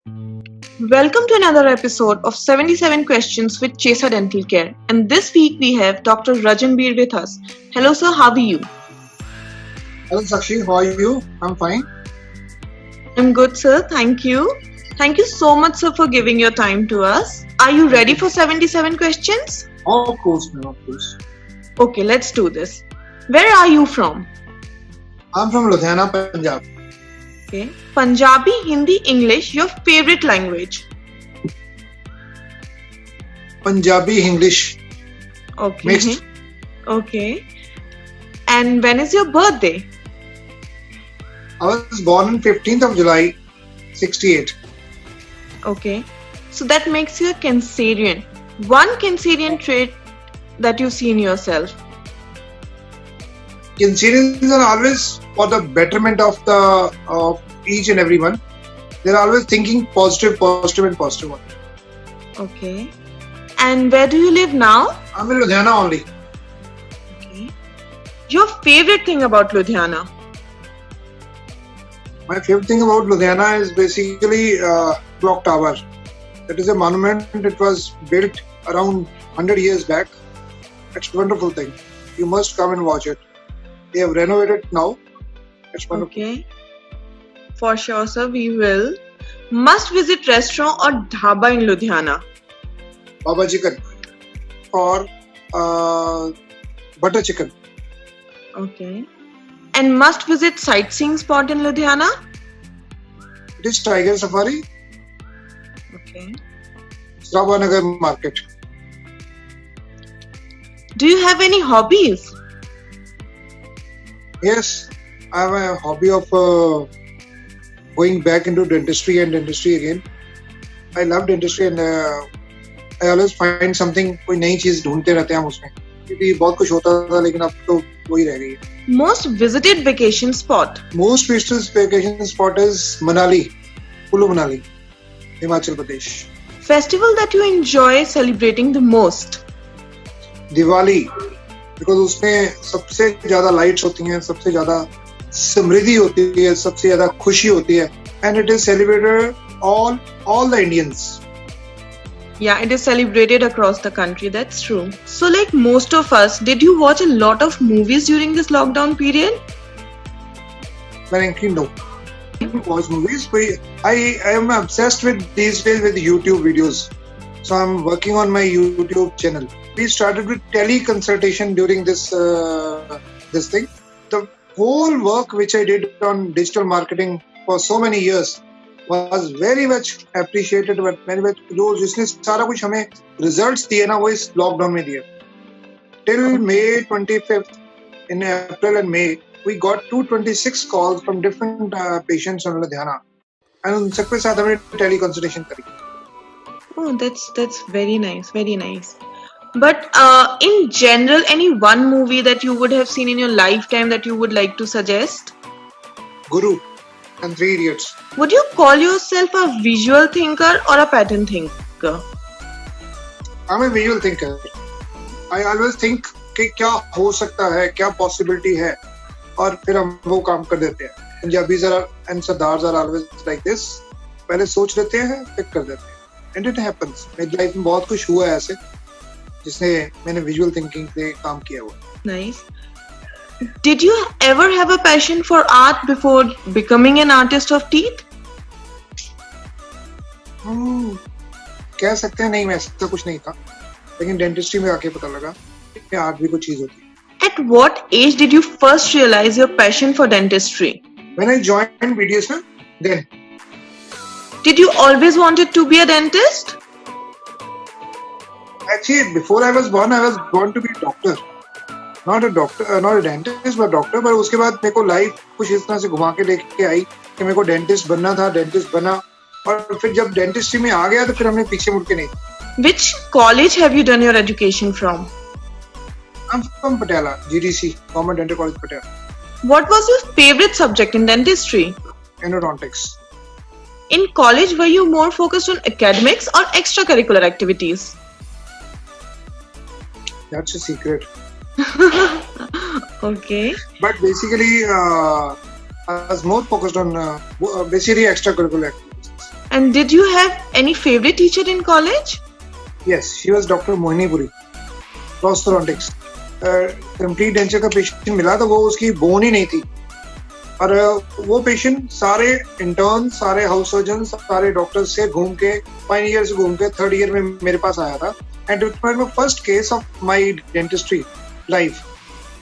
Welcome to another episode of 77 Questions with Chesa Dental Care. And this week we have Dr. Rajanbir with us. Hello sir, how are you? Hello Sakshi, how are you? I'm fine. I'm good sir, thank you. Thank you so much sir for giving your time to us. Are you ready for 77 questions? Of course, ma'am, of course. Okay, let's do this. Where are you from? I'm from Ludhiana, Punjab. Okay. Punjabi, Hindi, English, your favorite language? Punjabi, English, Okay. mixed. Okay. And when is your birthday? I was born on 15th of July, 68. Okay. So that makes you a Cancerian. One Cancerian trait that you see in yourself. Cancerians are always for the betterment of each and everyone. They're always thinking positive. Okay. And where do you live now? I'm in Ludhiana only. Okay. Your favorite thing about Ludhiana? My favorite thing about Ludhiana is basically Clock Tower. That is a monument. It was built around 100 years back. It's a wonderful thing. You must come and watch it. They have renovated now. It's wonderful. Okay. For sure, sir, we will. Must visit restaurant or dhaba in Ludhiana? Baba chicken or butter chicken. Okay. And must visit sightseeing spot in Ludhiana? It is Tiger Safari, Okay. Sravanagar Market. Do you have any hobbies? Yes, I have a hobby of going back into dentistry again. I love dentistry and I always find something. कोई नई चीज ढूंढते रहते हैं हम उसमें. क्योंकि बहुत कुछ होता था लेकिन अब तो वही रह गई है. Most visited vacation spot? Most visited vacation spot is Manali, Kulu Manali, Himachal Pradesh. Festival that you enjoy celebrating the most? Diwali, because उसमें सबसे ज्यादा लाइट्स होती हैं, सबसे ज्यादा समृद्धि होती है, सबसे ज्यादा खुशी होती है, and it is celebrated all the Indians. Yeah, it is celebrated across the country, that's true. So like most of us, did you watch a lot of movies during this lockdown period? Frankly, no. I don't watch movies. I am obsessed with these days with YouTube videos. So I'm working on my YouTube channel. We started with teleconsultation during this thing. The whole work which I did on digital marketing for so many years was very much appreciated, but very much जो जिसने सारा कुछ हमें results दिए ना वो इस lockdown में दिए. Till May 25th, in April and May, we got 226 calls from different patients on Ludhiana, and उन सबके साथ हमने teleconsultation करी. Oh, that's very nice, very nice. But in general, any one movie that you would have seen in your lifetime that you would like to suggest? Guru and Three Idiots. Would you call yourself a visual thinker or a pattern thinker? I'm a visual thinker. I always think कि क्या हो सकता है, क्या possibility है, और फिर हम वो काम कर देते हैं. Punjabis and Sardars are always like this. पहले सोच लेते हैं, फिर कर देते हैं. And it happens. मेरी लाइफ में बहुत कुछ हुआ है ऐसे, जिसने मैंने विजुअल थिंकिंग पे काम किया हुआ. Nice. Did you ever have a passion for art before becoming an artist of teeth? कह सकते हैं नहीं, मैं ऐसा कुछ नहीं था, लेकिन डेंटिस्ट्री में आके पता लगा कि आर्ट भी कुछ चीज होती है. At what age did you first realize your passion for dentistry? When I joined BDSM, then Did you always wanted to be a dentist? actually before I was born to be a doctor. Not a dentist, but doctor. पर उसके बाद मेरे को life कुछ इस तरह से घुमा के लेके आई कि मेरे को डेंटिस्ट बनना था, डेंटिस्ट बना, और फिर जब डेंटिस्ट्री में आ गया तो फिर हमने पीछे मुड़ के नहीं. Which college have you done your education from? I'm from Patiala, GDC, Government Dental College, Patiala. What was your favorite subject in dentistry? Endodontics. In college, were you more focused on academics or extracurricular activities? That's a secret. Okay. But basically, I was more focused on basically extracurricular activities. And did you have any favorite teacher in college? Yes, she was Dr. Mohini Puri, prosthodontics. Complete denture का patient मिला तो वो उसकी bone ही नहीं थी, और वो patient सारे इंटर्न, सारे हाउस सर्जन, सारे डॉक्टर्स से घूम के 5 ईयर से घूम के 3rd ईयर में मेरे पास आया था, and it was my first case of my dentistry life.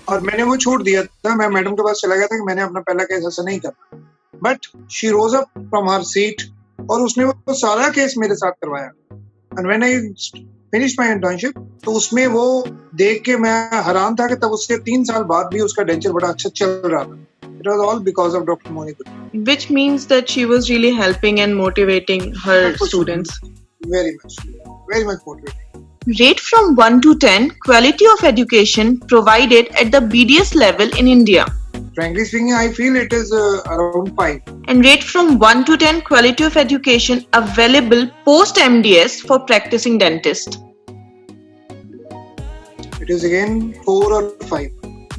और मैंने वो छोड़ दिया था, मैं मैडम के पास चला गया था कि मैंने अपना पहला केस ऐसा नहीं करना, but she rose up from her seat और उसने वो सारा केस मेरे साथ करवाया. And when I finish my internship, तो उसमें वो देख के मैं हैरान था कि तब उसके 3 साल बाद भी उसका डेंचर बड़ा अच्छा चल रहा था. It was all because of Dr. Mohini Puri. Which means that she was really helping and motivating her students. Very much motivating. Rate from 1 to 10 quality of education provided at the BDS level in India. Frankly speaking, I feel it is around 5. And rate from 1 to 10 quality of education available post MDS for practicing dentist. It is again 4 or 5.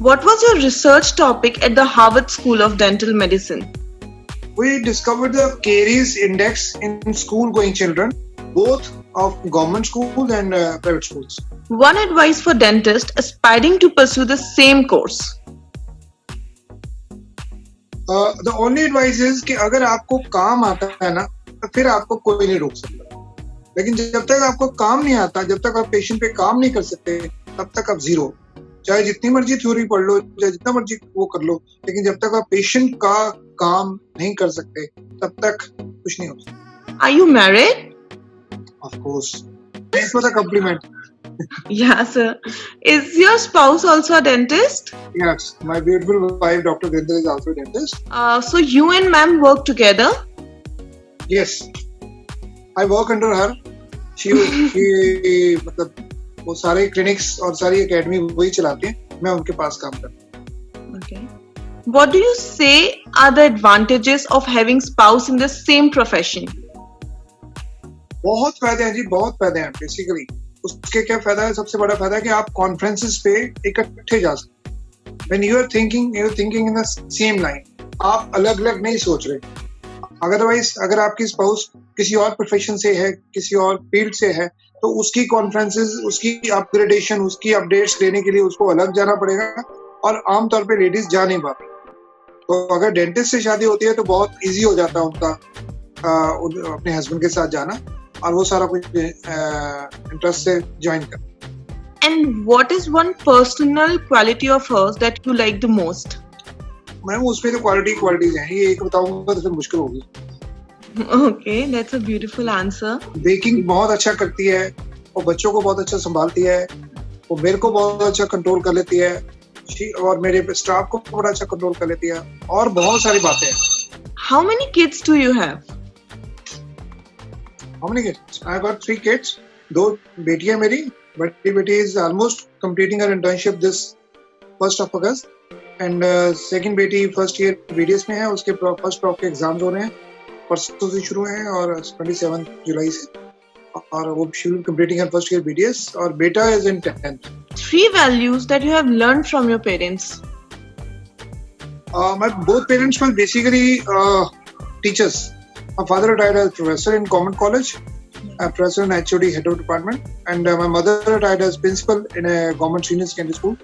What was your research topic at the Harvard School of Dental Medicine? We discovered the caries index in school-going children, both of government schools and private schools. One advice for dentists aspiring to pursue the same course. The only advice is कि अगर आपको काम आता है ना, तो फिर आपको कोई नहीं रोक सकता. लेकिन जब तक आपको काम नहीं आता, जब तक आप पेशेंट पे काम नहीं कर सकते, तब तक आप जीरो. चाहे जितनी मर्जी थ्योरी पढ़ लो, चाहे जितना मर्जी वो कर लो, लेकिन जब तक आप पेशेंट का काम नहीं कर सकते, तब तक कुछ नहीं हो सकता. Are you married? Of course. Thanks for the compliment. Yeah, sir. Is your spouse also a dentist? Yes, my beautiful wife, Dr. Vindra, is also a dentist. So you and ma'am work together? Yes, I work under her. She मतलब वो सारे clinics और सारी academy वही चलाते हैं, मैं उनके पास काम करता हूँ. Okay. What do you say are the advantages of having spouse in the same profession? बहुत फायदे हैं जी, बहुत फायदे हैं. बेसिकली उसके क्या फायदा है? सबसे बड़ा फायदा है कि आप कॉन्फ्रेंसेस पे इकट्ठे जा सकते हैं. When you are thinking in the same line. आप अलग अलग नहीं सोच रहे. अदरवाइज अगर आपकी स्पाउस किसी और प्रोफेशन से है, किसी और फील्ड से है, तो उसकी कॉन्फ्रेंसेस, उसकी अपग्रेडेशन, उसकी अपडेट्स लेने के लिए उसको अलग जाना पड़ेगा, और आमतौर पे लेडीज जा नहीं पाती. तो अगर डेंटिस्ट से शादी होती है तो बहुत इजी हो जाता है उनका अपने हस्बैंड के साथ जाना, और वो सारा कुछ इंटरेस्ट से ज्वाइन करना. And what is one personal quality of hers that you like the most? Ma'am उसमें तो क्वालिटीज हैं, ये एक बताऊंगा तो फिर मुश्किल होगी. Okay, that's a beautiful answer. Baking बहुत अच्छा करती है, और बच्चों को बहुत अच्छा संभालती है, वो मेरे को बहुत अच्छा कंट्रोल कर लेती है, और मेरे स्टाफ को बड़ा अच्छा कंट्रोल कर लेती है, और बहुत सारी बातें हैं. How many kids do you have? How many kids? I got 3 kids. 2 बेटियां मेरी. बड़ी बेटी is almost completing her internship this 1st of August, and second बेटी first year BDS में है, उसके first prop के एग्जाम्स हो रहे हैं, परसों से शुरू हैं और 27 जुलाई से, और वो she will be completing her first year BDS, और बेटा is in 10th. 3 values that you have learned from your parents. My both parents were basically teachers. My father retired as professor in Government College, professor in HOD, head of department, and my mother retired as principal in a government senior secondary school.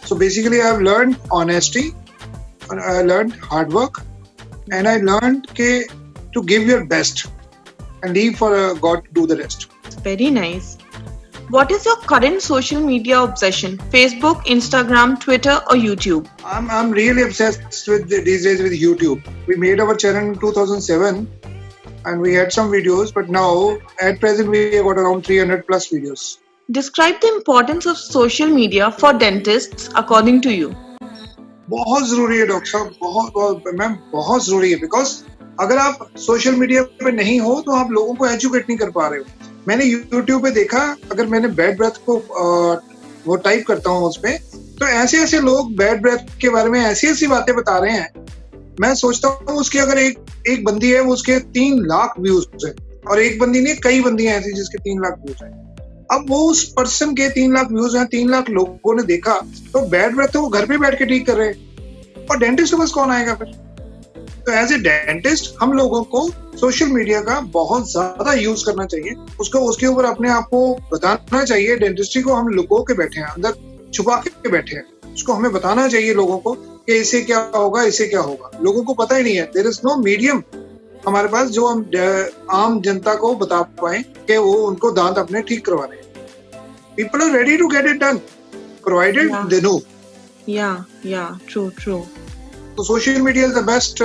So basically, I've learned honesty, and I learned hard work, and I learned to give your best and leave for God to do the rest. Very nice. What is your current social media obsession? Facebook, Instagram, Twitter, or YouTube? I'm really obsessed with these days with YouTube. We made our channel in 2007, and we had some videos, but now at present we have got around 300 plus videos. Describe the importance of social media for dentists according to you. बहुत जरूरी है doctor साहब, बहुत जरूरी है, because अगर आप social media पे नहीं हो तो आप लोगों को एजुकेट नहीं कर पा रहे हो. मैंने यूट्यूब पे देखा, अगर मैंने बैड ब्रेथ को वो टाइप करता हूँ उसपे, तो ऐसे ऐसे लोग बैड ब्रेथ के बारे में ऐसी ऐसी बातें बता रहे हैं. मैं सोचता हूँ उसके अगर एक बंदी है, वो उसके 3 लाख व्यूज है, और एक बंदी नहीं, कई बंदियां ऐसी जिसके 3 लाख व्यूज है. अब वो उस पर्सन के 3 लाख व्यूज हैं, 3 लाख लोगों ने देखा, तो बैड ब्रेथ तो वो घर पे बैठ के ठीक कर रहे हैं, और डेंटिस्ट के पास कौन आएगा फिर? तो एज ए डेंटिस्ट हम लोगों को सोशल मीडिया का बहुत ज्यादा यूज करना चाहिए, उसको उसके ऊपर अपने आप को बताना चाहिए। डेंटिस्ट्री को हम लुको के बैठे हैं, अंदर छुपा के बैठे हैं, उसको हमें बताना चाहिए लोगों को कि इससे क्या होगा, इससे क्या होगा। लोगों को पता ही नहीं है, देयर इज नो मीडियम हमारे पास जो हम आम जनता को बता पाए कि वो उनको दांत अपने ठीक करवाने हैं। People are ready to get it done provided they know. Yeah, true. So social media is the best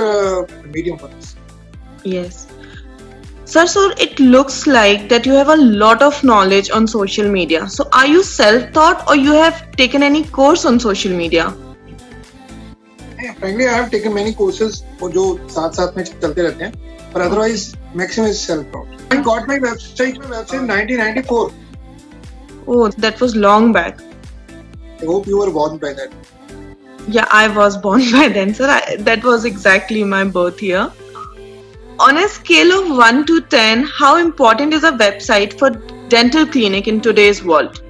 medium for this. Yes. Sir, so it looks like that you have a lot of knowledge on social media. So are you self-taught or you have taken any course on social media? Frankly, I have taken many courses जो साथ में चलते रहते हैं, but otherwise maximum is self-taught. I got my website in 1994. Oh, that was long back. I hope you were born by then. Yeah, I was born by then, sir. That was exactly my birth year. On a scale of 1 to 10, how important is a website for dental clinic in today's world?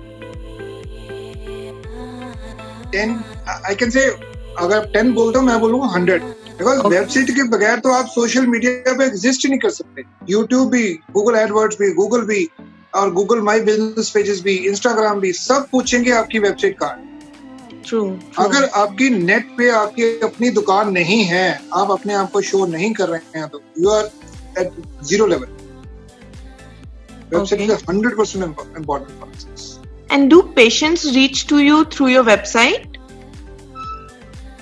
10, I can say, अगर 10 बोलता हूँ मैं बोलूँगा 100. Because website के बगैर तो आप social media पे एग्जिस्ट ही नहीं कर सकते। यूट्यूब भी, गूगल एडवर्ड्स भी, गूगल भी, और गूगल माई बिजनेस पेजेस भी, इंस्टाग्राम भी, सब पूछेंगे आपकी वेबसाइट कहाँ है। True. अगर आपकी नेट पे आपकी अपनी दुकान नहीं है, आप अपने आप को शो नहीं कर रहे हैं, तो you are at zero level. Website is 100% important for us. And do patients reach to you through your website?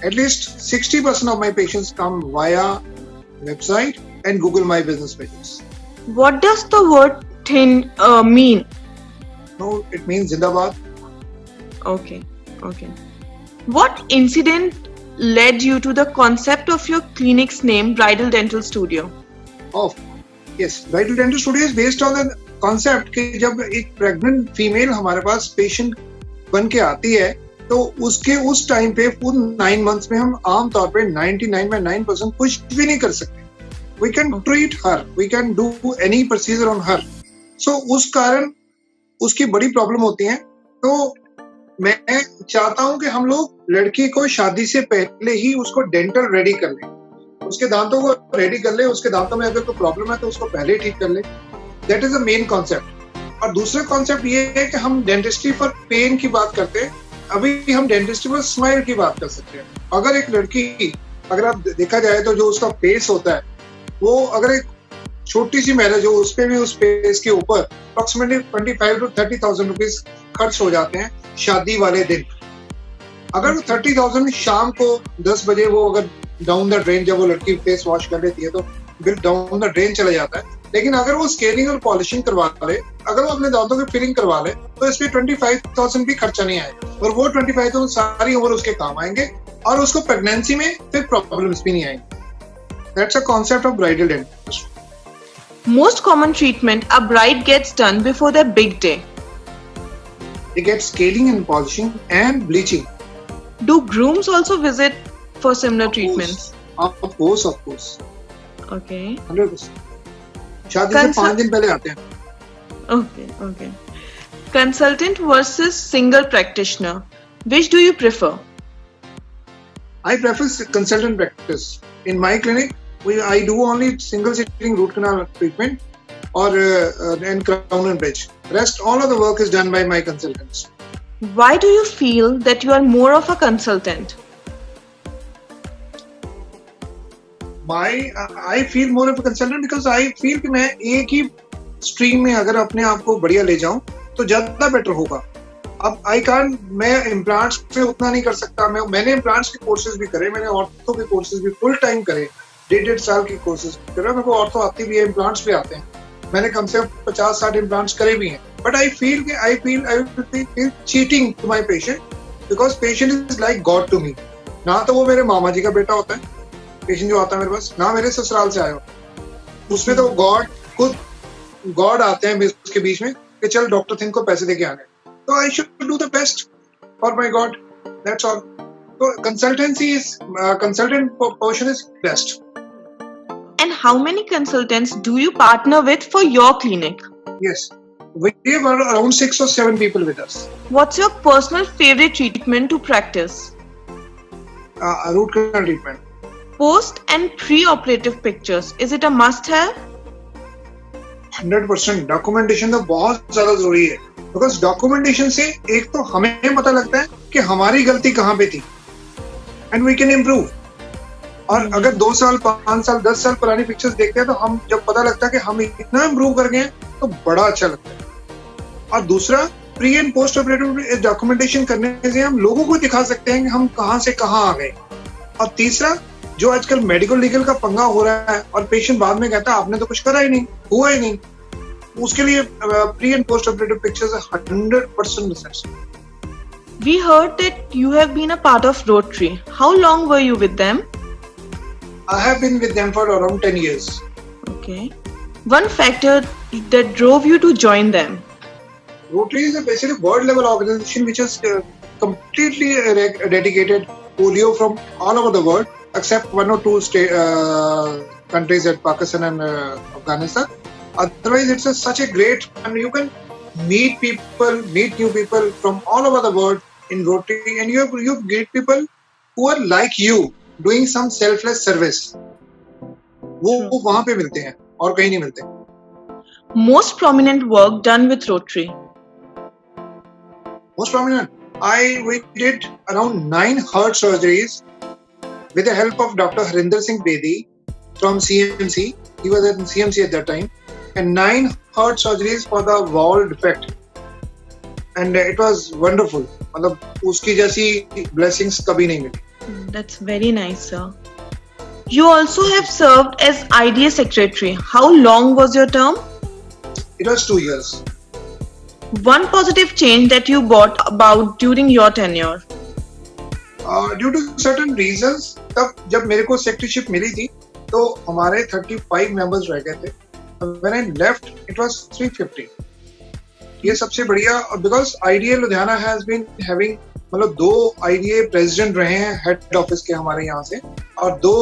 At least 60% of my patients come via website and Google My Business pages. What does the word thin mean? No, it means Zindabad. Okay. What incident led you to the concept of your clinic's name, Bridal Dental Studio? Oh, yes. Bridal Dental Studio is based on the concept कि जब एक pregnant female हमारे पास patient बन के आती है, तो उसके उस टाइम पे पूरे 9 months में हम आम तौर पे 99.9% कुछ भी नहीं कर सकते। We can treat her, we can do any procedure on her. So उस कारण उसकी बड़ी प्रॉब्लम होती है। तो मैं चाहता हूं कि हम लोग लड़की को शादी से पहले ही उसको डेंटल रेडी कर लें, उसके दांतों को रेडी कर ले, उसके दांतों में अगर कोई प्रॉब्लम है तो उसको पहले ठीक कर ले। That is the main concept. और दूसरा कॉन्सेप्ट ये है कि हम डेंटिस्ट्री फॉर पेन की बात करते हैं, अभी हम डेंटिस्ट्री फॉर स्माइल की बात कर सकते हैं। अगर एक लड़की, अगर आप देखा जाए तो जो उसका फेस होता है, वो अगर एक छोटी सी मैरिज हो, उस पे भी उस फेस के ऊपर अप्रोक्सीमेटली 25,000 to 30,000 रुपीज खर्च हो जाते हैं शादी वाले दिन। अगर 30,000 शाम को 10 बजे वो अगर डाउन द ड्रेन, जब वो लड़की फेस वॉश कर लेती है तो बिल डाउन द ड्रेन चला जाता है। लेकिन अगर वो स्केलिंग और पॉलिशिंग करवा ले, अगर वो अपने दांतों की फिलिंग करवा ले, तो इस पे 25,000 भी खर्चा नहीं आएगा, और वो 25,000 सारी उम्र उसके काम आएंगे, और उसको प्रेगनेंसी में फिर प्रॉब्लम्स भी नहीं आएंगी। That's a concept of bridal dentistry. Most common treatment a bride gets done before their big day. They get scaling and polishing and bleaching. Do grooms also visit for similar treatments? Of course. Okay. 100%. शादी से 5 दिन पहले आते हैं। Okay. Consultant versus single practitioner. Which do you prefer? I prefer consultant practice. In my clinic, I do only single sitting root canal treatment or and crown and bridge. Rest, all of the work is done by my consultants. Why do you feel that you are more of a consultant? I feel more of a consultant because I feel कि मैं एक ही stream में अगर अपने आप को बढ़िया ले जाऊं तो ज्यादा बेटर होगा। अब मैं इम्प्लांट्स पे उतना नहीं कर सकता। मैंने इम्प्लांट्स के कोर्सेज भी करे, मैंने ऑर्थो के कोर्सेज भी फुल टाइम करे, 1.5 साल की कोर्सेज कर रहा। मेरे को ऑर्थो आती भी है, इम्प्लांट्स भी आते हैं, मैंने कम से कम 50-60 इम्प्लांट्स करे भी हैं। But I feel cheating to my patient, because patient is like God to me. ना तो वो मेरे मामा जी का बेटा होता है पेशेंट जो आता है मेरे पास, ना मेरे ससुराल से आया हो। उसमें तो गॉड आते हैं उसके बीच में कि चल डॉक्टर थे, इनको पैसे देके आने, तो I should do the best for my God, that's all. तो consultant portion is best. And how many consultants do you partner with for your clinic? Yes, we have around 6 or 7 people with us. What's your personal favorite treatment to practice? Root canal treatment. post and pre-operative pictures. Is it a must-have? 100% documentation तो बहुत ज्यादा जरूरी है, because documentation से एक तो हमें पता लगता है कि हमारी गलती कहाँ पे थी एंड वी कैन इम्प्रूव. और अगर 2 साल 5 साल 10 साल पुरानी पिक्चर्स देखते हैं तो हम जब पता लगता है कि हम इतना इम्प्रूव कर गए तो बड़ा अच्छा लगता है. और दूसरा, pre and post operative documentation करने से हम लोगों को दिखा सकते हैं कि हम कहाँ से कहाँ आ गए. और तीसरा, जो आजकल मेडिकल लीगल का पंगा हो रहा है और पेशेंट बाद में कहता है आपने तो कुछ करा ही नहीं, हुआ ही नहीं, उसके लिए pre and post operative pictures 100% necessary. We heard that you have been a part of Rotary. How long were you with them? I have been with them for around 10 years. Okay. One factor that drove you to join them. Rotary is a basically world level organization which is completely dedicated polio from all over the world except 1 or 2 countries at Pakistan and Afghanistan. Otherwise, it's such a great, and you can meet new people from all over the world in Rotary, and you meet people who are like you, doing some selfless service. वो वहाँ पे मिलते हैं और कहीं नहीं मिलते. Most prominent work done with Rotary. Most prominent. We did around 9 heart surgeries with the help of Dr. Harinder Singh Bedi from CMC. He was at CMC at that time. And 9 heart surgeries for the wall defect. And it was wonderful. मतलब उसकी जैसी blessings कभी नहीं मिली. That's very nice, sir. You also have served as IDA secretary. How long was your term? It was 2 years. One positive change that you brought about during your tenure. Due to certain reasons, तब जब मेरे को secretaryship मिली थी, तो हमारे 35 members रह गए थे. When I left, it was 350. ये सबसे बढ़िया, because IDA Ludhiana has been having, मतलब 2 IDA president रहे हैं हेड ऑफिस के हमारे यहाँ से, और 2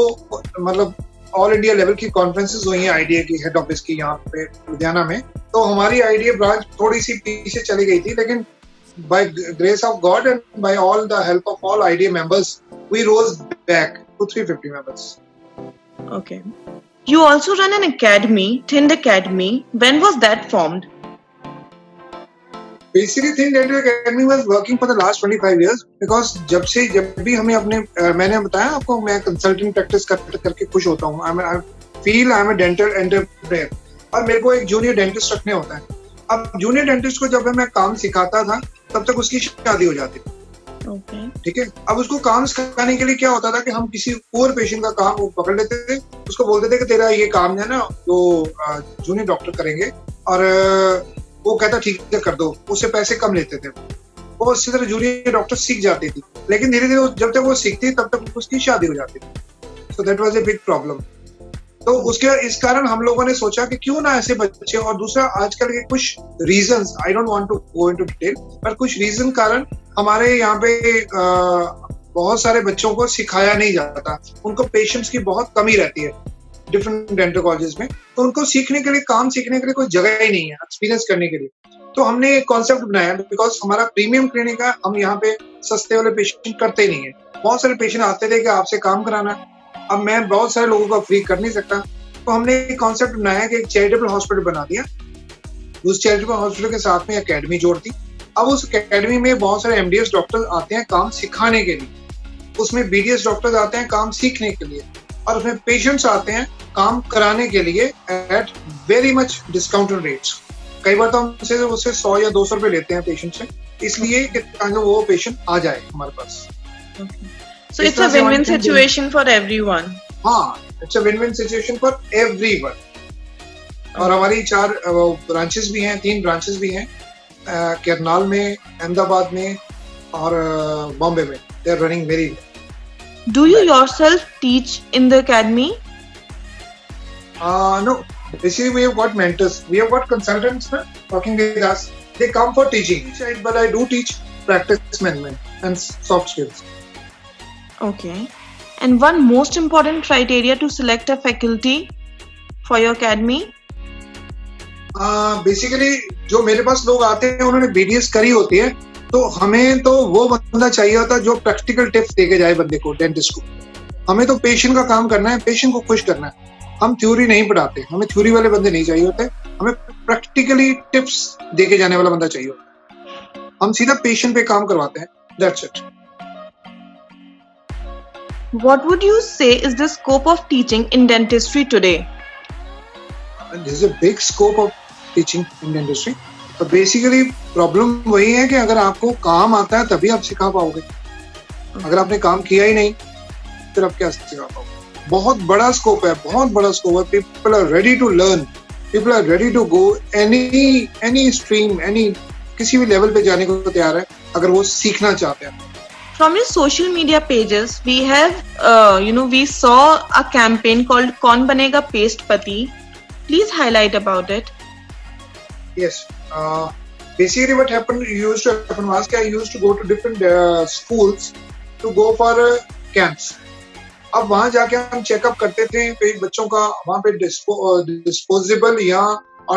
मतलब ऑल इंडिया लेवल की कॉन्फ्रेंसेस हुई हैं IDA की हेड ऑफिस की यहाँ पे लुधियाना में. तो हमारी IDA ब्रांच थोड़ी सी पीछे चली गई थी, लेकिन by grace of God and by all the help of all IDA members, we rose back to 350 members. Okay. You also run an academy, Thind Academy. When was that formed? Basically, Thind Academy was working for the last 25 years because जब भी हमें अपने मैंने बताया आपको, मैं consulting practice करके खुश होता हूँ. I feel I'm a dental entrepreneur और मेरे को एक जूनियर डेंटिस्ट रखने होता है. अब जूनियर डेंटिस्ट को जब मैं काम सिखाता था तब तक उसकी शादी हो जाती थी. ठीक है. अब उसको काम सिखाने के लिए क्या होता था कि हम किसी पुअर पेशेंट का काम वो पकड़ लेते थे, उसको बोलते थे कि तेरा ये काम है ना वो जूनियर डॉक्टर करेंगे, और वो कहता ठीक है कर दो, उससे पैसे कम लेते थे. वो इसी तरह जूनियर डॉक्टर सीख जाती थी, लेकिन धीरे धीरे जब तक वो सीखती तब तक उसकी शादी हो जाती थी. So that was a big problem. तो इस कारण हम लोगों ने सोचा कि क्यों ना ऐसे बच्चे, और दूसरा आजकल के कुछ reasons, I don't want to go into detail, पर कुछ रीजन कारण हमारे यहाँ पे बहुत सारे बच्चों को सिखाया नहीं जाता. उनको पेशेंट्स की बहुत कमी रहती है डिफरेंट डेंटल कॉलेजेस में, तो उनको सीखने के लिए, काम सीखने के लिए कोई जगह ही नहीं है एक्सपीरियंस करने के लिए. तो हमने एक कॉन्सेप्ट बनाया, बिकॉज हमारा प्रीमियम क्लिनिक है, हम यहाँ पे सस्ते वाले पेशेंट करते नहीं है. बहुत सारे पेशेंट आते थे कि आपसे काम कराना, अब मैं बहुत सारे लोगों को फ्री कर नहीं सकता, तो हमने एक कॉन्सेप्ट बनाया कि एक चैरिटेबल हॉस्पिटल बना दिया. उस चैरिटेबल हॉस्पिटल के साथ में एकेडमी जोड़ दी. अब उस एकेडमी में बहुत सारे MDS डॉक्टर्स आते हैं काम सिखाने के लिए, उसमें BDS डॉक्टर्स आते हैं काम सीखने के लिए, और उसमें पेशेंट्स आते हैं काम कराने के लिए at very much discounted rates. कई बार तो हम उससे 100 या 200 रुपए लेते हैं पेशेंट से, इसलिए कि वो पेशेंट आ जाए हमारे पास. So it's a win-win situation for everyone. हाँ, it's a win-win situation for everyone. और हमारी 4 ब्रांचेस भी हैं, 3 ब्रांचेस भी हैं, करनाल में, अहमदाबाद में और बॉम्बे में. They are running very well. Do you yourself teach in the academy? No. Basically, we have got mentors. We have got consultants working with us. They come for teaching, but I do teach practice management and soft skills. Okay. And one most important criteria to select a faculty for your academy? Basically, जो मेरे पास लोग आते हैं उन्होंने BDS करी होती है, तो हमें तो वो बंदा चाहिए होता है जो प्रैक्टिकल टिप्स देके जाए बंदे को, डेंटिस्ट को. हमें तो पेशेंट का काम करना है, पेशेंट को खुश करना है। हम थ्योरी नहीं पढ़ाते, हमें थ्योरी वाले बंदे नहीं चाहिए होते, हमें प्रैक्टिकली टिप्स देके जाने वाला बंदा चाहिए होता है। हम सीधा पेशेंट पे काम करवाते हैं, that's it. What would you say is the scope of teaching in dentistry today? There is a big scope of teaching in dentistry, but basically problem वही है कि अगर आपको काम आता है तभी आप सिखा पाओगे, अगर आपने काम किया ही नहीं फिर आप क्या सिखा पाओगे। बहुत बड़ा स्कोप है, बहुत बड़ा स्कोप है। People are ready to learn, people are ready to go any stream, any किसी भी लेवल पे जाने को तैयार है अगर वो सीखना चाहते हैं। From your social media pages, we have, we saw a campaign called "Kaun Banega Paste Pati." Please highlight about it. Yes, basically what used to happen was I used to go to different schools to go for camps. अब वहाँ जाके हम checkup करते थे, बच्चों का वहाँ पे डिस्पोजेबल या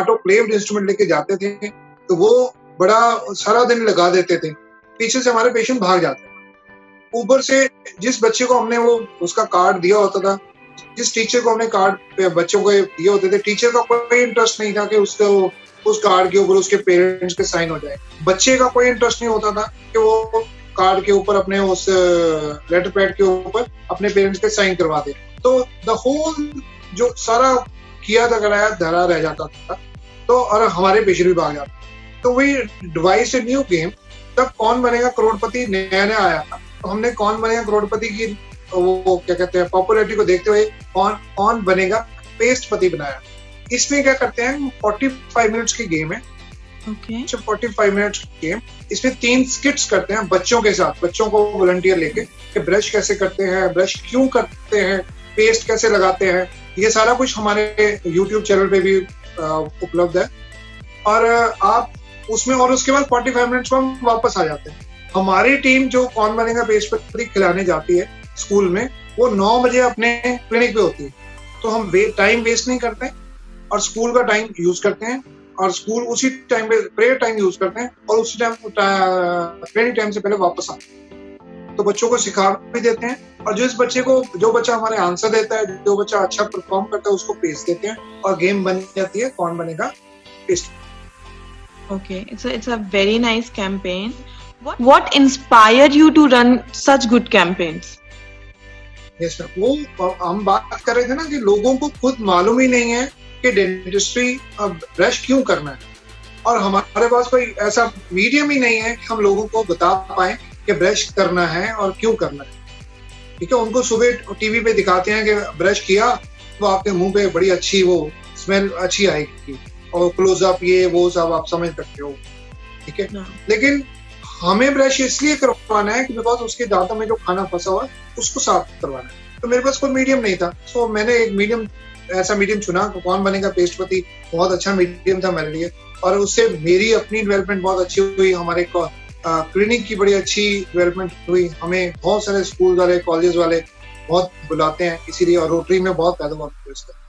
ऑटोक्लेव्ड इंस्ट्रूमेंट लेके जाते थे, तो वो बड़ा सारा दिन लगा देते थे, पीछे से हमारे पेशेंट भाग जाते थे। ऊपर से जिस बच्चे को हमने वो उसका कार्ड दिया होता था, जिस टीचर को हमने कार्ड बच्चों को दिए होते थे, टीचर का कोई इंटरेस्ट नहीं था कि उसको उस कार्ड के ऊपर उसके पेरेंट्स के साइन हो जाए। बच्चे का कोई इंटरेस्ट नहीं होता था कि वो कार्ड के ऊपर अपने उस लेटर पैड के ऊपर अपने पेरेंट्स के साइन करवा दे। तो द होल जो सारा किया था कराया धरा रह जाता था, तो और हमारे पेशेंट भी भाग जाते। तो वही डिवाइस न्यू गेम, तब कौन बनेगा करोड़पति नया नया आया था, तो हमने कौन बनेगा करोड़पति की वो क्या कहते हैं पॉपुलैरिटी को देखते हुए कौन बनेगा पेस्ट पति बनाया। इसमें क्या करते हैं, 45 मिनट्स की गेम है। Okay. 45 मिनट्स की गेम, इसमें 3 स्किट्स करते हैं बच्चों के साथ, बच्चों को वॉलंटियर लेके कि ब्रश कैसे करते हैं, ब्रश क्यों करते हैं, पेस्ट कैसे लगाते हैं, ये सारा कुछ हमारे YouTube चैनल पे भी उपलब्ध है। और आप उसमें, और उसके बाद 45 मिनट्स में हम वापस आ जाते हैं। हमारी टीम जो कौन बनेगा पेस्ट पति खिलाने जाती है स्कूल में, वो 9 बजे अपने क्लिनिक पे होती है। तो हम टाइम वेस्ट नहीं करते और स्कूल का टाइम यूज करते हैं, और स्कूल उसी टाइम पे प्रेयर टाइम यूज करते हैं, और उसी टाइम ट्रेनिंग टाइम से पहले वापस आते हैं। तो बच्चों को सिखा भी देते हैं, और जो बच्चा हमारे आंसर देता है, जो बच्चा अच्छा परफॉर्म करता है, उसको पेश देते हैं, और गेम बन जाती है कौन बनेगा paste. Okay, it's a very nice campaign. What inspired you to run such good campaigns? Yes, वो हम बात कर रहे थे ना कि लोगों को खुद मालूम ही नहीं है कि डेंटिस्ट्री ब्रश क्यों करना है, और हमारे पास कोई ऐसा मीडियम ही नहीं है कि हम लोगों को बता पाए कि ब्रश करना है और क्यों करना है। ठीक है, उनको सुबह टीवी पे दिखाते हैं कि ब्रश किया तो आपके मुंह पे बड़ी अच्छी वो स्मेल अच्छी आएगी, और क्लोजअप ये वो सब आप समझ सकते हो। ठीक है, लेकिन हमें ब्रश इसलिए करवाना है कि बिकॉज उसके दांतों में जो खाना फंसा हुआ है उसको साफ करवाना है। तो मेरे पास कोई मीडियम नहीं था, तो मैंने एक ऐसा मीडियम चुना, कौन बनेगा पेस्ट पति बहुत अच्छा मीडियम था मेरे लिए, और उससे मेरी अपनी डेवलपमेंट बहुत अच्छी हुई, हमारे क्लिनिक की बड़ी अच्छी डेवलपमेंट हुई। हमें बहुत सारे स्कूल वाले, कॉलेज वाले बहुत बुलाते हैं इसीलिए, और रोटरी में बहुत पैदा हुआ इसका।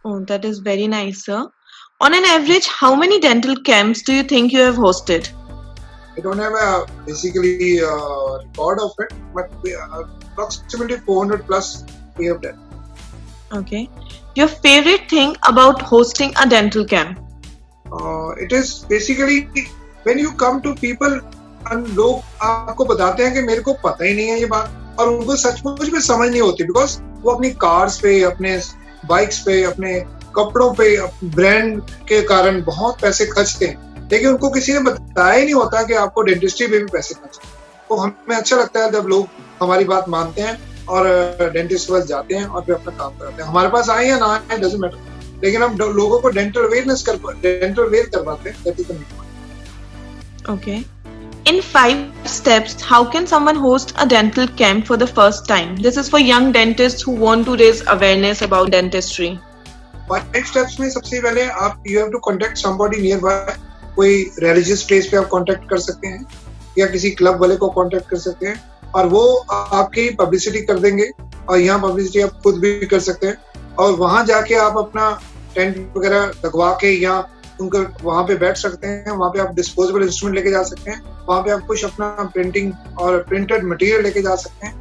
Oh, that is very nice, sir. On an average, how many dental camps do you think you have hosted? I don't have basically a record of it, but approximately 400 plus we have done. Okay. Your favorite thing about hosting a dental camp? It is basically when you come to people and लोग आपको बताते हैं कि मेरे को पता ही नहीं है ये बात, और उनको सचमुच में समझ नहीं होती, बिकॉज वो अपनी कार्स पे, अपने बाइक्स पे, अपने कपड़ों पे, ब्रांड के कारण बहुत पैसे खर्चते हैं, लेकिन उनको किसी ने बताया ही नहीं होता कि आपको डेंटिस्ट्री में भी पैसे खर्चते हैं। तो हमें अच्छा लगता है जब लोग हमारी बात मानते हैं और डेंटिस्ट के पास जाते हैं और फिर अपना काम कराते हैं। हमारे पास आए या ना आए डजंट मैटर, लेकिन हम लोगों को डेंटल वेयर करवाते हैं, that is the main point. Okay. In 5 steps, how can someone host a dental camp for the first time? This is for young dentists who want to raise awareness about dentistry. 5 steps में सबसे पहले आप you have to contact somebody nearby. कोई religious place पे आप contact कर सकते हैं, या किसी क्लब वाले को कांटेक्ट कर सकते हैं, और वो आपकी पब्लिसिटी कर देंगे, और यहाँ पब्लिसिटी आप खुद भी कर सकते हैं, और वहाँ जाके आप अपना टेंट वगैरह लगवा के या उनको वहाँ पे बैठ सकते हैं। वहाँ पे आप डिस्पोजेबल इंस्ट्रूमेंट लेके जा सकते हैं, वहाँ पे आप कुछ अपना प्रिंटिंग और प्रिंटेड मटेरियल लेके जा सकते हैं,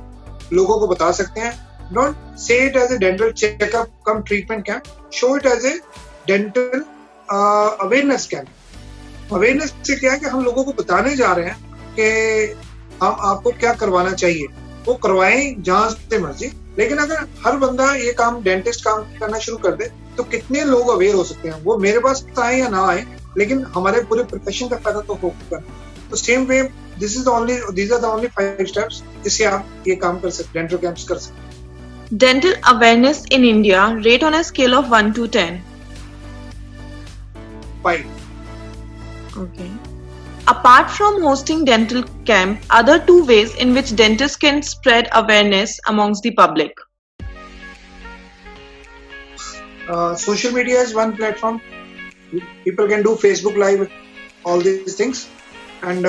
लोगों को बता सकते हैं, Don't say it as a dental checkup come treatment camp. Show it as a dental awareness camp. Awareness से क्या है कि हम लोगों को बताने जा रहे हैं कि हम आपको क्या करवाना चाहिए, वो करवाएं जहां से मर्जी. लेकिन अगर हर बंदा ये काम डेंटिस्ट काम करना शुरू कर दे तो कितने लोग अवेयर हो सकते हैं. वो मेरे पास आए या ना आए, लेकिन हमारे पूरे प्रोफेशन का फायदा तो होगा. तो same way these are the only 5 steps जिससे आप ये काम कर सकते, डेंटल कैंप्स कर सकते. Dental awareness in India, rate on a scale of 1 to 10. 5. Okay. Apart from hosting dental camp, are there 2 ways in which dentists can spread awareness amongst the public? Social media is one platform. People can do Facebook Live, all these things. And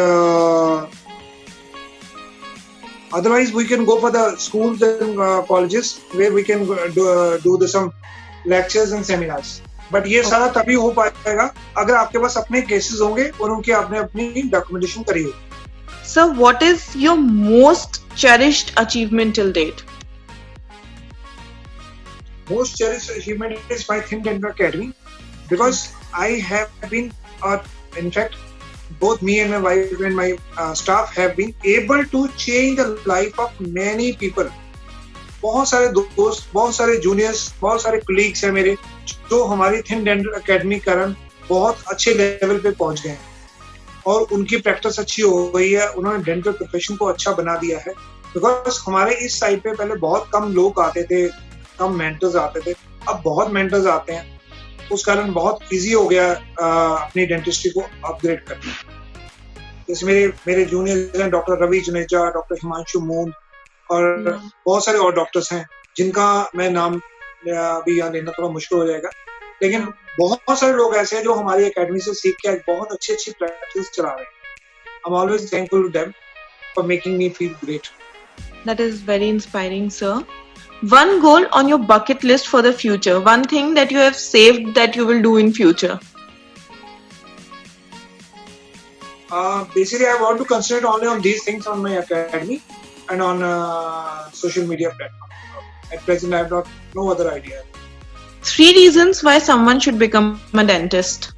otherwise we can go for the schools and colleges where we can do some lectures and seminars. But ये सारा तभी हो पाएगा अगर आपके पास अपने cases होंगे और उनकी आपने अपनी डॉक्यूमेंटेशन करी हो. Sir, what is your most cherished achievement till date? Most cherished achievement is my Thin Dental Academy, because I have been, in fact, both me and my wife and my staff have been able to change the life of many people. बहुत सारे दोस्त, बहुत सारे juniors, बहुत सारे colleagues हैं मेरे जो हमारी थिन डेंटल अकेडमी कारण बहुत अच्छे लेवल पे पहुंच गए हैं और उनकी प्रैक्टिस अच्छी हो गई है. उन्होंने डेंटल प्रोफेशन को अच्छा बना दिया है. बिकॉज हमारे इस साइड पे पहले बहुत कम लोग आते थे, कम मेंटर्स आते थे. अब बहुत मेंटर्स आते हैं. उस कारण बहुत इजी हो गया अपनी डेंटिस्ट्री को अपग्रेड करना. जैसे मेरे जूनियर्स हैं डॉक्टर रवि जुनेजा, डॉक्टर हिमांशु मून और बहुत सारे और डॉक्टर्स हैं जिनका मैं नाम अभी यहाँ लेना थोड़ा मुश्किल हो जाएगा. लेकिन बहुत सारे लोग ऐसे हैं जो हमारी एकेडमी से सीख के बहुत अच्छी प्रैक्टिस चला रहे हैं. I'm always thankful to them for making me feel great. That is very inspiring, sir. One goal on your bucket list for the future, one thing that you have saved that you will do in future. Basically, I want to concentrate only on these things on my academy and on social media platform. At present, I have no other idea. 3 reasons why someone should become a dentist.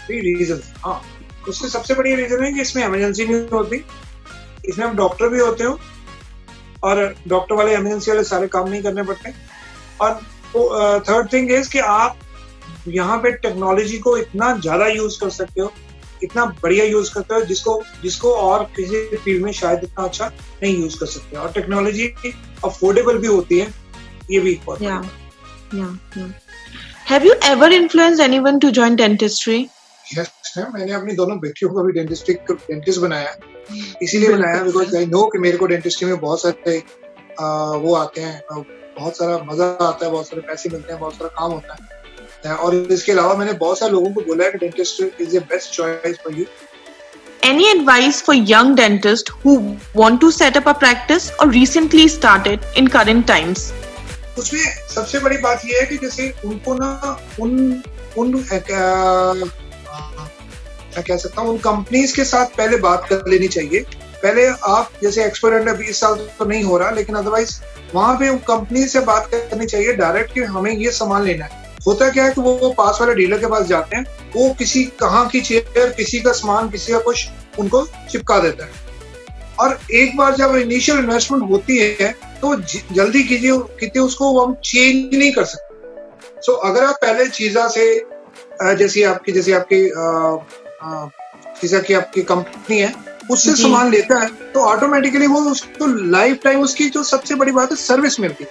3 reasons. हाँ, उससे सबसे बड़ी reason है कि इसमें emergency नहीं होती, इसमें हम डॉक्टर भी होते हो और डॉक्टर वाले इमरजेंसी वाले सारे काम नहीं करने पड़ते. और थर्ड थिंग इज कि आप यहाँ पे टेक्नोलॉजी को इतना ज्यादा यूज कर सकते हो, इतना बढ़िया यूज करते हो जिसको और किसी फील्ड में शायद इतना अच्छा नहीं यूज कर सकते. और टेक्नोलॉजी अफोर्डेबल भी होती है, ये भी इम्पोर्टेंट है. Have you ever influenced anyone to join dentistry? Yes, मैंने अपनी दोनों बेटियों को भी डेंटिस्ट बनाया. इसीलिए बनाया बिकॉज आई नो कि मेरे को डेंटिस्ट्री में बहुत सारे वो आते हैं, बहुत सारा मजा आता है, बहुत सारे पैसे मिलते हैं, बहुत सारा काम होता है. और इसके अलावा मैंने बहुत सारे लोगों को बोला है कि dentist is the best choice for you. Any advice for young dentists who want to set up a practice or recently started in current times? उसमें सबसे बड़ी बात यह है कि जैसे उनको ना उन कह सकता हूँ उन कंपनीज के साथ पहले बात कर लेनी चाहिए. पहले आप जैसे एक्सपेरिमेंट अभी इस साल तो नहीं हो रहा, लेकिन अदरवाइज वहां पे कंपनी से बात करनी चाहिए डायरेक्ट कि हमें ये सामान लेना है. होता क्या है कि वो पास वाले डीलर के पास जाते हैं, वो किसी कहाँ की चेयर, किसी का सामान, किसी का कुछ उनको चिपका देता है. और एक बार जब इनिशियल इन्वेस्टमेंट होती है तो जल्दी कीजिए उसको हम चेंज नहीं कर सकते. सो अगर आप पहले चीजा से जैसे आपकी कंपनी है उससे सामान लेता है तो ऑटोमेटिकली वो उसको लाइफ टाइम उसकी जो सबसे बड़ी बात है सर्विस मिलती है.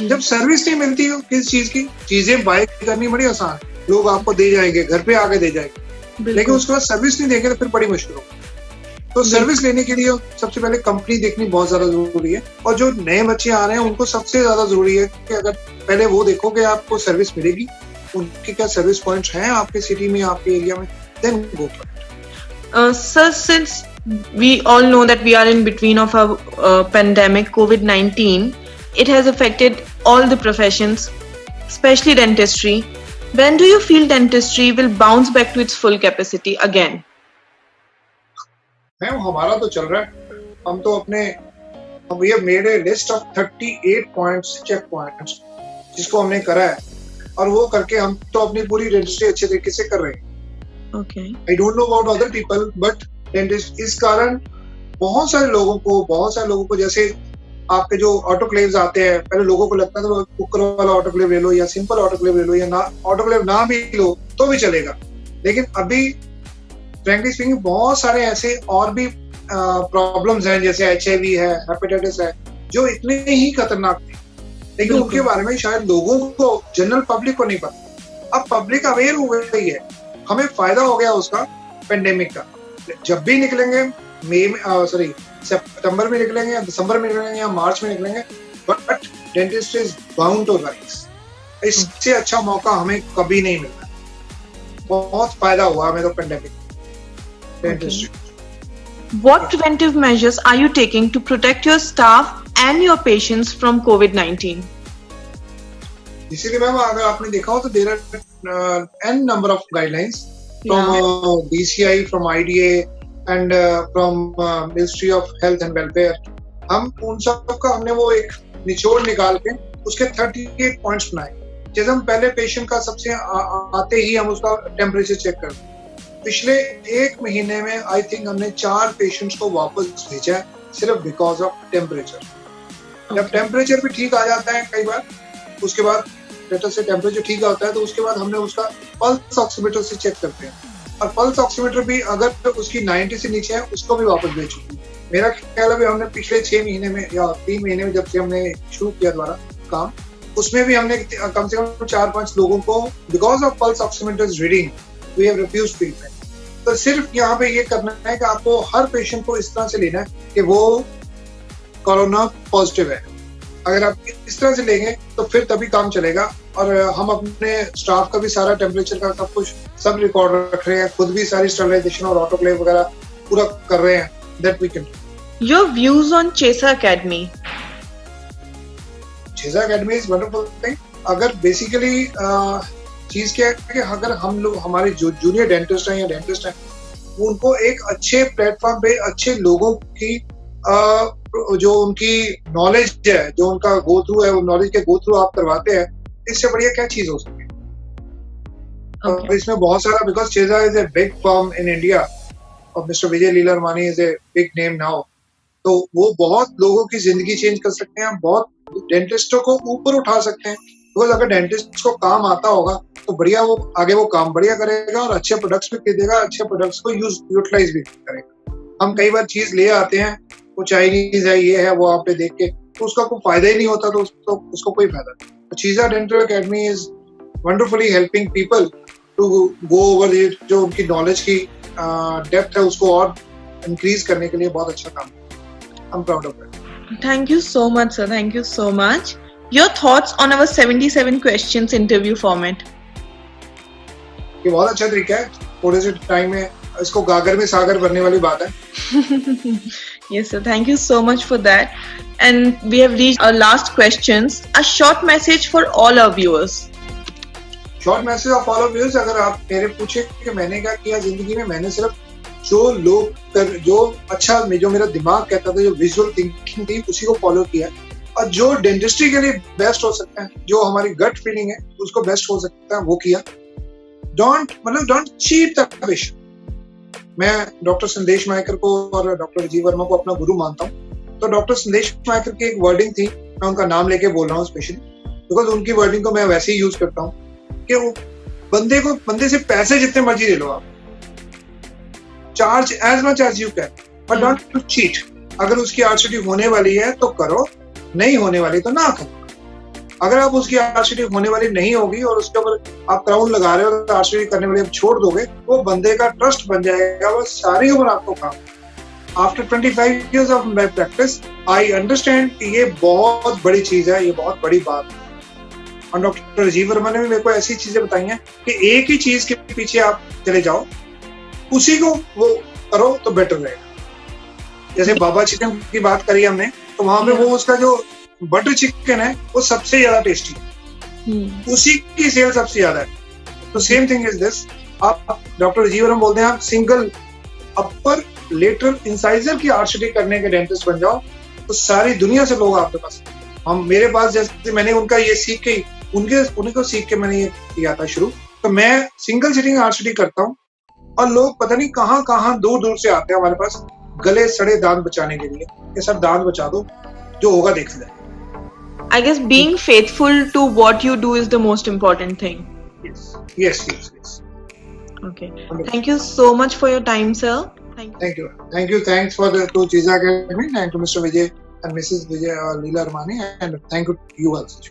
जब सर्विस नहीं मिलती है किसी चीज की, चीजें बाय करनी बड़ी आसान, लोग आपको दे जाएंगे, घर पे आके दे जाएंगे, लेकिन उसके बाद सर्विस नहीं देंगे तो फिर बड़ी मुश्किल होगी. तो सर्विस लेने के लिए सबसे पहले कंपनी देखनी बहुत ज्यादा जरूरी है. और जो नए बच्चे आ रहे हैं उनको सबसे ज्यादा जरूरी है कि अगर पहले वो देखो कि आपको सर्विस मिलेगी, उनके क्या सर्विस पॉइंट्स हैं आपके सिटी में, आपके एरिया में, then go for it. Sir, since we all know that we are in between of a pandemic, COVID-19, it has affected all the professions, especially dentistry. When do you feel dentistry will bounce back to its full capacity again? हमारा तो चल रहा है. हम तो अपने We have made a list of 38 points, check points, जिसको हमने करा है, और वो करके हम तो अपनी पूरी डेंटिस्ट्री अच्छे तरीके से कर रहे हैं. Okay. I don't know about other people, but dentist इस कारण बहुत सारे लोगों को जैसे आपके जो ऑटोक्लेव्स आते हैं, पहले लोगों को लगता था कुकर वाला ऑटोक्लेव ले लो या सिंपल ऑटोक्लेव ले लो या ना ऑटोक्लेव ना भी लो तो भी चलेगा. लेकिन अभी फ्रैंकली स्पीकिंग बहुत सारे ऐसे और भी प्रॉब्लम्स हैं, जैसे HIV है, हेपेटाइटिस है, जो इतने ही खतरनाक थे, लेकिन उनके बारे में शायद लोगों को, जनरल पब्लिक को नहीं पता. अब पब्लिक अवेयर हो गई है, हमें फायदा हो गया उसका पेंडेमिक का. जब भी निकलेंगे सितंबर में निकलेंगे या दिसंबर में निकलेंगे या मार्च में निकलेंगे, but dentist is bound to rise. इससे अच्छा मौका हमें कभी नहीं मिलता. बहुत फायदा हुआ हमें तो pandemic dentistry. What preventive measures are you taking to protect your staff and your patients from COVID-19? इसीलिए मैम अगर आपने देखा हो तो there are n number of guidelines from DCI, from IDA and from Ministry of Health and Welfare. हम उन सब का हमने वो एक निचोड़ निकाल के उसके 38 पॉइंट्स बनाए. जैसे हम पहले पेशेंट का सबसे आते ही हम उसका टेम्परेचर चेक करते हैं. पिछले 1 महीने में आई थिंक हमने 4 पेशेंट्स को वापस भेजा है सिर्फ बिकॉज ऑफ टेम्परेचर. जब टेम्परेचर भी ठीक आ जाता है कई बार, उसके बाद लेटर से टेम्परेचर ठीक होता है तो उसके बाद हमने उसका पल्स ऑक्सीमीटर से चेक करते हैं, और पल्स ऑक्सीमीटर भी अगर उसकी 90 से नीचे है उसको भी वापस भेज चुकी है. मेरा ख्याल है हमने पिछले 6 महीने में या 3 महीने में जब से हमने शुरू किया दोबारा काम, उसमें भी हमने कम से कम 4-5 लोगों को because of pulse oximeter reading we have refused treatment. तो सिर्फ यहाँ पे ये करना है कि आपको हर पेशेंट को इस तरह से लेना है कि वो कोरोना पॉजिटिव है. अगर आप इस तरह से लेंगे तो फिर तभी काम चलेगा. और हम अपने स्टाफ का भी सारा टेम्परेचर का सब कुछ सब रिकॉर्ड रख रहे हैं, खुद भी सारी स्टरलाइजेशन और ऑटोक्लेव वगैरह पूरा कर रहे हैं. That we can. Your views on Chesa Academy? Chesa Academy is wonderful thing. अगर बेसिकली चीज क्या है कि अगर हम लोग हमारे जो जूनियर डेंटिस्ट हैं या डेंटिस्ट हैं, उनको एक अच्छे प्लेटफॉर्म पे अच्छे लोगों की जो उनकी नॉलेज है, जो उनका गो थ्रू है, वो नॉलेज के गो थ्रू आप करवाते हैं, इससे बढ़िया क्या चीज हो सकती है. और इसमें बहुत सारा, बिकॉज चेजा is a big firm in India और mister Vijay Lilaramani is a big name now, तो वो बहुत लोगों की जिंदगी चेंज कर सकते हैं, बहुत डेंटिस्टों को ऊपर उठा सकते हैं. बिकॉज अगर डेंटिस्ट को काम आता होगा तो बढ़िया वो आगे वो काम बढ़िया करेगा और अच्छे प्रोडक्ट्स भी खरीदेगा, अच्छे प्रोडक्ट्स को यूटिलाइज भी करेगा. हम कई बार चीज ले आते हैं, वो चाइनीज है, ये है, वो आप पे देख के तो उसका कोई फायदा ही नहीं होता, तो उसको कोई फायदा नहीं. चीजा dental academy is wonderfully helping people to go over जो उनकी नॉलेज की डेप्थ है उसको और इंक्रीज करने के लिए बहुत अच्छा काम है. I am proud of it. Thank you so much, sir. Thank you so much. Your thoughts on our 77 questions interview format? ये बहुत अच्छा तरीका है, थोड़े से टाइम में इसको गागर में सागर भरने वाली बात है. Yes, sir. Thank you so much for that. And we have reached our last questions. A short message for all our viewers. Short message of all of viewers. अगर आप मेरे पूछे कि मैंने क्या किया जिंदगी में, मैंने सिर्फ जो मेरा दिमाग कहता था, जो विजुअल थिंकिंग थी, उसी को फॉलो किया, और जो डेंटिस्ट्री के लिए बेस्ट हो सकता है, जो हमारी गट फीलिंग है उसको बेस्ट हो सकता है, वो किया. Don't cheat the patient. मैं डॉक्टर संदेश मायकर को और डॉक्टर राजीव वर्मा को अपना गुरु मानता हूँ. तो डॉक्टर संदेश मायकर की एक वर्डिंग थी, मैं उनका नाम लेके बोल रहा हूँ स्पेशली बिकॉज उनकी वर्डिंग को मैं वैसे ही यूज करता हूँ कि वो बंदे से पैसे जितने मर्जी ले लो आप, charge as much as you can, but not to cheat. अगर उसकी आरसीटी होने वाली है तो करो, नहीं होने वाली तो ना करो. अगर आप उसकी आरसीटी होने वाली नहीं होगी और उसके ऊपर आप क्राउन लगा रहे हो और आरसीटी करने वाली आप छोड़ दोगे, वो बंदे का ट्रस्ट बन जाएगा, वो सारी उम्र आपको काम. After 25 years of my practice, I understand कि ये बहुत बड़ी चीज है, ये बहुत बड़ी बात है. और डॉक्टर राजीव वर्मा ने भी मेरे को ऐसी चीजें बताई हैं कि एक ही चीज के पीछे आप चले जाओ, उसी को वो करो तो बेटर रहेगा. जैसे बाबा चिकन की बात करी हमने, तो वहां पे वो उसका जो बटर चिकन है वो सबसे ज्यादा टेस्टी है, उसी की सेल सबसे ज्यादा है. तो सेम थिंग इज दिस. आप डॉक्टर राजीव वर्मा बोलते हैं आप सिंगल अपर लेटरल इंसाइजर की आरसीटी करने के डेंटिस्ट बन जाओ, तो सारी दुनिया से लोग आपके पास, हम मेरे पास, जैसे मैंने उनका ये सीख के उनको सीख के मैंने ये किया था शुरू। तो मैं सिंगल सिटिंग RCD करता हूँ और लोग पता नहीं कहाँ दूर दूर से आते हैं हमारे पास गले सड़े दांत बचाने के लिए। ये सब दांत बचा दो, जो होगा देख ले। I guess being faithful to what you do is the most important thing. Yes. Okay. Thank you so much for your time, sir. Thank you. Thanks for the to Cheeza Academy and to Mr. Vijay and Mrs. Vijay Leela Armani, and thank you to you also.